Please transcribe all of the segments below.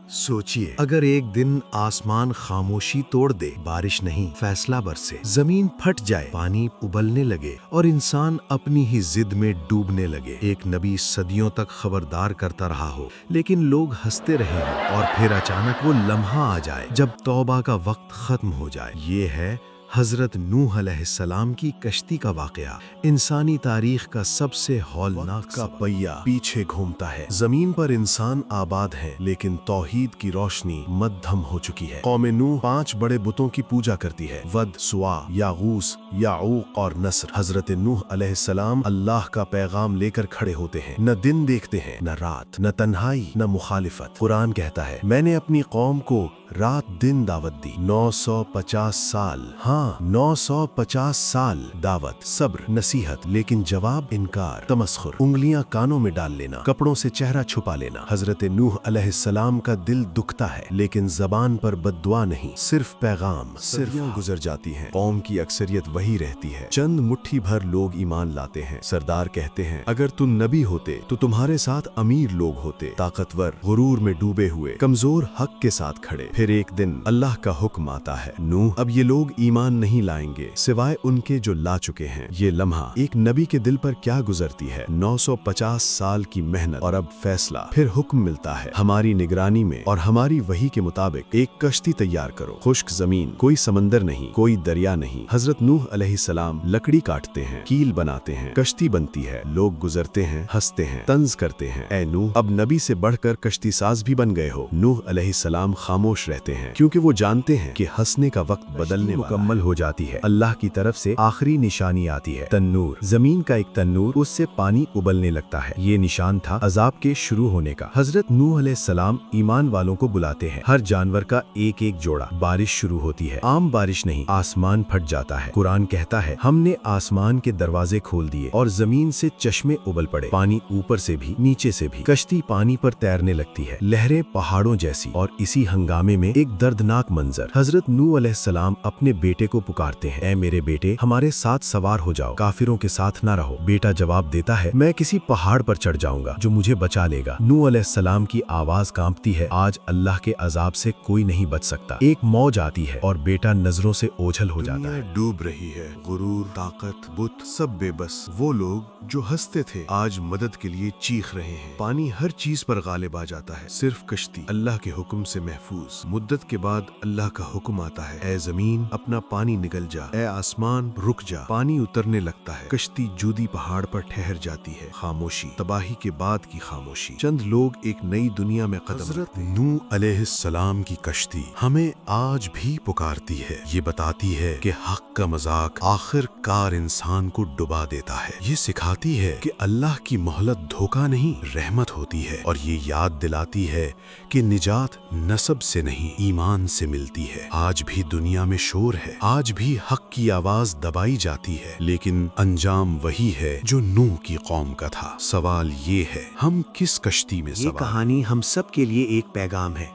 सोचिए, अगर एक दिन आसमान खामोशी तोड़ दे, बारिश नहीं फैसला बरसे, जमीन फट जाए, पानी उबलने लगे और इंसान अपनी ही जिद में डूबने लगे। एक नबी सदियों तक खबरदार करता रहा हो, लेकिन लोग हंसते रहे हों, और फिर अचानक वो लम्हा आ जाए जब तौबा का वक्त खत्म हो जाए। ये है हजरत नूह अलैहिस्सलाम की कश्ती का वाकया। इंसानी तारीख का सबसे हौलनाक का पहिया पीछे घूमता है। जमीन पर इंसान आबाद है, लेकिन तौहीद की रोशनी मद्धम हो चुकी है। कौम नूह 5 बड़े बुतों की पूजा करती है: वद, सुआ, यागूस, याऊक और नस्र। हजरत नूह अलैहिस्सलाम अल्लाह का पैगाम लेकर खड़े होते हैं। न दिन देखते हैं, न रात, न तन्हाई, न मुखालिफत। कुरान कहता है, मैंने अपनी कौम को रात दिन दावत दी। 950 साल, हाँ 950 साल दावत, सब्र, नसीहत, लेकिन जवाब इनकार, तमस्खुर, उंगलियां कानों में डाल लेना, कपड़ों से चेहरा छुपा लेना। हजरत नूह अलैहिस्सलाम का दिल दुखता है, लेकिन जबान पर बद्दुआ नहीं, सिर्फ पैगाम। सदियां गुजर जाती हैं, कौम की अक्सरियत वही रहती है। चंद मुट्ठी भर लोग ईमान लाते हैं। सरदार कहते हैं, अगर तुम नबी होते तो तुम्हारे साथ अमीर लोग होते, ताकतवर, गुरूर में डूबे हुए, कमजोर हक के साथ खड़े। फिर एक दिन अल्लाह का हुक्म आता है, नूह अब ये लोग ईमान नहीं लाएंगे सिवाय उनके जो ला चुके हैं। ये लम्हा एक नबी के दिल पर क्या गुजरती है। 950 साल की मेहनत और अब फैसला। फिर हुक्म मिलता है, हमारी निगरानी में और हमारी वही के मुताबिक एक कश्ती तैयार करो। खुश्क जमीन, कोई समंदर नहीं, कोई दरिया नहीं। हजरत नूह अलैहिस्सलाम लकड़ी काटते हैं, कील बनाते हैं, कश्ती बनती है, लोग गुजरते हैं, हंसते हैं, तंज करते हैं, ऐ नूह अब नबी से बढ़कर कश्ती साज भी बन गए हो। नूह अलैहिस्सलाम खामोश रहते हैं, क्योंकि वो जानते हैं कि हंसने का वक्त बदलने मुकम्मल हो जाती है। अल्लाह की तरफ से आखिरी निशानी आती है, तन्नूर, जमीन का एक तन्नूर, उससे पानी उबलने लगता है। ये निशान था अजाब के शुरू होने का। हजरत नूह अलैहिस्सलाम ईमान वालों को बुलाते हैं, हर जानवर का एक एक जोड़ा। बारिश शुरू होती है, आम बारिश नहीं, आसमान फट जाता है। कुरान कहता है, हमने आसमान के दरवाजे खोल दिए और जमीन से चश्मे उबल पड़े, पानी ऊपर से भी नीचे से भी। कश्ती पानी पर तैरने लगती है, लहरें पहाड़ों जैसी। और इसी हंगामे में एक दर्दनाक मंजर। हजरत नूह अलैहिस्सलाम अपने बेटे को पुकारते हैं, ऐ मेरे बेटे, हमारे साथ सवार हो जाओ, काफिरों के साथ ना रहो। बेटा जवाब देता है, मैं किसी पहाड़ पर चढ़ जाऊंगा जो मुझे बचा लेगा। नूह अलैहिस्सलाम की आवाज कांपती है, आज अल्लाह के अजाब से कोई नहीं बच सकता। एक मौज आती है और बेटा नजरों से ओझल हो जाता है। डूब रही है, गुरूर, ताकत, बुत, सब बेबस। वो लोग जो हंसते थे आज मदद के लिए चीख रहे हैं। पानी हर चीज पर गालिब आ जाता है, सिर्फ कश्ती अल्लाह के हुक्म से महफूज। मुद्दत के बाद अल्लाह का हुक्म आता है, ऐ जमीन अपना पानी निगल जा, ऐ आसमान रुक जा। पानी उतरने लगता है, कश्ती जूदी पहाड़ पर ठहर जाती है। खामोशी, तबाही के बाद की खामोशी। चंद लोग एक नई दुनिया में कदम। हजरत नूह अलैहिस्सलाम की कश्ती हमें आज भी पुकारती है। ये बताती है कि हक का मजाक आखिरकार इंसान को डुबा देता है। ये सिखाती है कि अल्लाह की मोहलत धोखा नहीं, रहमत होती है। और ये याद दिलाती है कि निजात नसब से नहीं, ईमान से मिलती है। आज भी दुनिया में शोर है, आज भी हक की आवाज दबाई जाती है, लेकिन अंजाम वही है जो नूह की कौम का था। सवाल ये है, हम किस कश्ती में ये कहानी हम सब के लिए एक पैगाम है।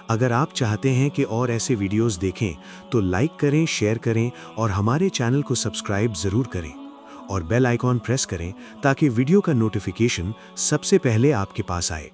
अगर आप चाहते हैं कि और ऐसे वीडियोस देखें तो लाइक करें, शेयर करें और हमारे चैनल को सब्सक्राइब जरूर करें और बेल आइकॉन प्रेस करें ताकि वीडियो का नोटिफिकेशन सबसे पहले आपके पास आए।